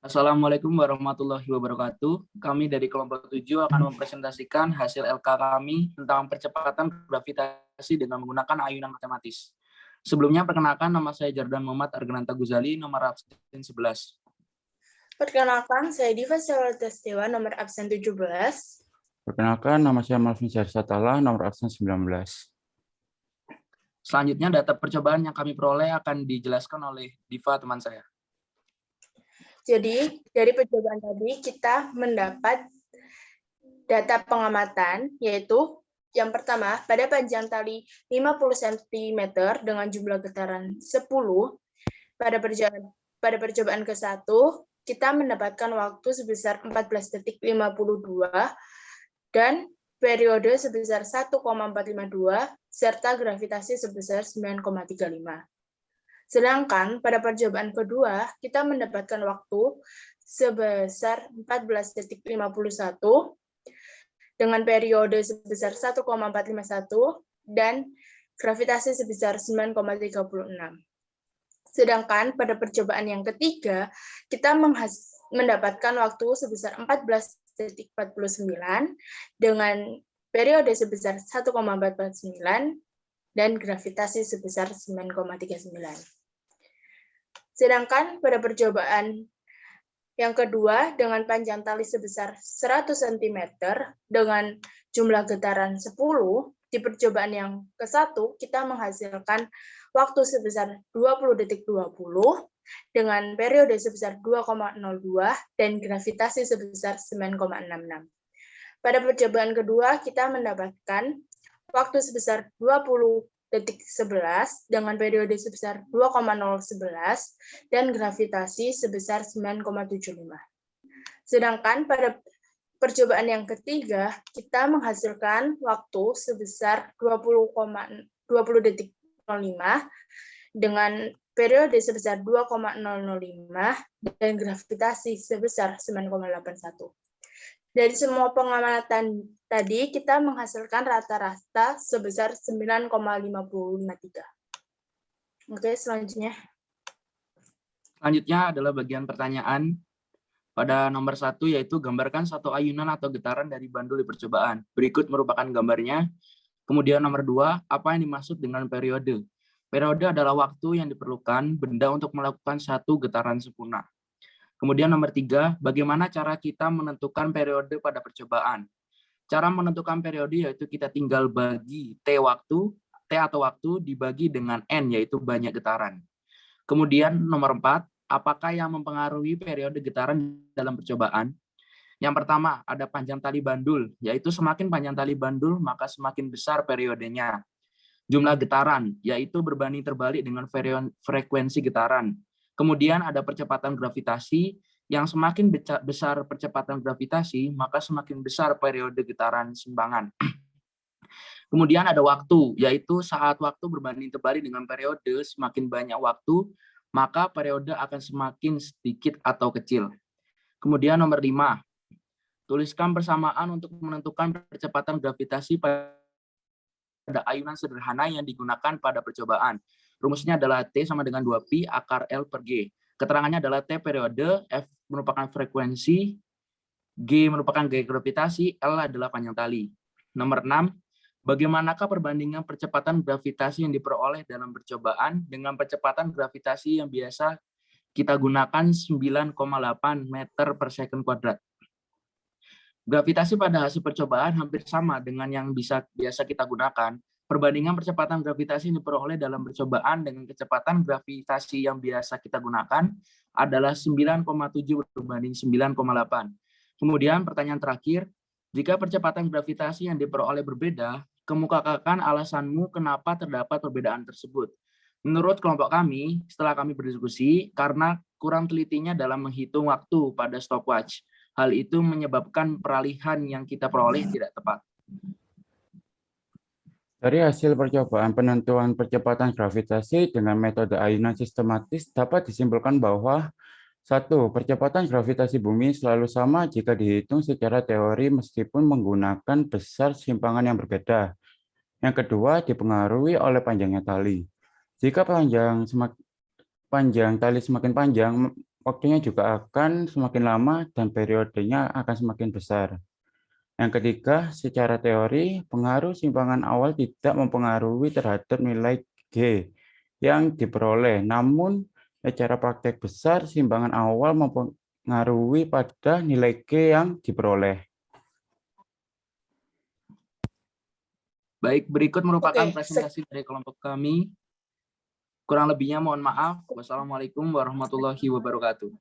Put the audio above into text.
Assalamualaikum warahmatullahi wabarakatuh. Kami dari kelompok 7 akan mempresentasikan hasil LK kami tentang percepatan gravitasi dengan menggunakan ayunan matematis. Sebelumnya perkenalkan, nama saya Jardan Muhammad Argananta Guzali, nomor absen 11. Perkenalkan, saya Diva Setiawa, nomor absen 17. Perkenalkan, nama saya Malvin Syahrisatala, nomor absen 19. Selanjutnya, data percobaan yang kami peroleh akan dijelaskan oleh Diva, teman saya. Jadi, dari percobaan tadi, kita mendapat data pengamatan, yaitu yang pertama, pada panjang tali 50 cm dengan jumlah getaran 10, pada percobaan ke-1, kita mendapatkan waktu sebesar 14:52 dan periode sebesar 1,452 serta gravitasi sebesar 9,35. Sedangkan pada percobaan kedua, kita mendapatkan waktu sebesar 14:51 dengan periode sebesar 1,451 dan gravitasi sebesar 9,36. Sedangkan pada percobaan yang ketiga, kita mendapatkan waktu sebesar 14:49 dengan periode sebesar 1,449 dan gravitasi sebesar 9,39. Sedangkan pada percobaan yang kedua, dengan panjang tali sebesar 100 cm dengan jumlah getaran 10, di percobaan yang ke-1, kita menghasilkan waktu sebesar 20:20 dengan periode sebesar 2,02 dan gravitasi sebesar 9,66. Pada percobaan kedua, kita mendapatkan waktu sebesar 20:11 dengan periode sebesar 2,011 dan gravitasi sebesar 9,75. Sedangkan pada percobaan yang ketiga, kita menghasilkan waktu sebesar 20:05 dengan periode sebesar 2,005 dan gravitasi sebesar 9,81. Dari semua pengamatan tadi, kita menghasilkan rata-rata sebesar 9,553. Oke, selanjutnya. Selanjutnya adalah bagian pertanyaan pada nomor 1, yaitu gambarkan satu ayunan atau getaran dari bandul di percobaan. Berikut merupakan gambarnya. Kemudian nomor 2, apa yang dimaksud dengan periode? Periode adalah waktu yang diperlukan benda untuk melakukan satu getaran sempurna. Kemudian nomor 3, bagaimana cara kita menentukan periode pada percobaan? Cara menentukan periode yaitu kita tinggal bagi T atau waktu dibagi dengan N, yaitu banyak getaran. Kemudian nomor 4, apakah yang mempengaruhi periode getaran dalam percobaan? Yang pertama, ada panjang tali bandul, yaitu semakin panjang tali bandul, maka semakin besar periodenya. Jumlah getaran, yaitu berbanding terbalik dengan frekuensi getaran. Kemudian ada percepatan gravitasi, yang semakin besar percepatan gravitasi, maka semakin besar periode getaran simpangan. Kemudian ada waktu, yaitu saat waktu berbanding terbalik dengan periode, semakin banyak waktu, maka periode akan semakin sedikit atau kecil. Kemudian nomor 5, tuliskan persamaan untuk menentukan percepatan gravitasi pada ayunan sederhana yang digunakan pada percobaan. Rumusnya adalah T sama dengan 2pi akar L per G. Keterangannya adalah T periode, F merupakan frekuensi, G merupakan gaya gravitasi, L adalah panjang tali. Nomor 6, bagaimanakah perbandingan percepatan gravitasi yang diperoleh dalam percobaan dengan percepatan gravitasi yang biasa kita gunakan 9,8 meter per second kuadrat? Gravitasi pada hasil percobaan hampir sama dengan yang biasa kita gunakan. Perbandingan percepatan gravitasi yang diperoleh dalam percobaan dengan kecepatan gravitasi yang biasa kita gunakan adalah 9,7 berbanding 9,8. Kemudian pertanyaan terakhir, jika percepatan gravitasi yang diperoleh berbeda, kemukakan alasanmu kenapa terdapat perbedaan tersebut. Menurut kelompok kami, setelah kami berdiskusi, karena kurang telitinya dalam menghitung waktu pada stopwatch. Hal itu menyebabkan peralihan yang kita peroleh tidak tepat. Dari hasil percobaan penentuan percepatan gravitasi dengan metode ayunan sistematis dapat disimpulkan bahwa 1. Percepatan gravitasi bumi selalu sama jika dihitung secara teori meskipun menggunakan besar simpangan yang berbeda. Yang kedua, dipengaruhi oleh panjangnya tali. Jika panjang tali semakin panjang, waktunya juga akan semakin lama dan periodenya akan semakin besar. Yang ketiga, secara teori, pengaruh simpangan awal tidak mempengaruhi terhadap nilai G yang diperoleh. Namun, secara praktek besar, simpangan awal mempengaruhi pada nilai G yang diperoleh. Baik, berikut merupakan Oke, presentasi dari kelompok kami. Kurang lebihnya mohon maaf. Wassalamualaikum warahmatullahi wabarakatuh.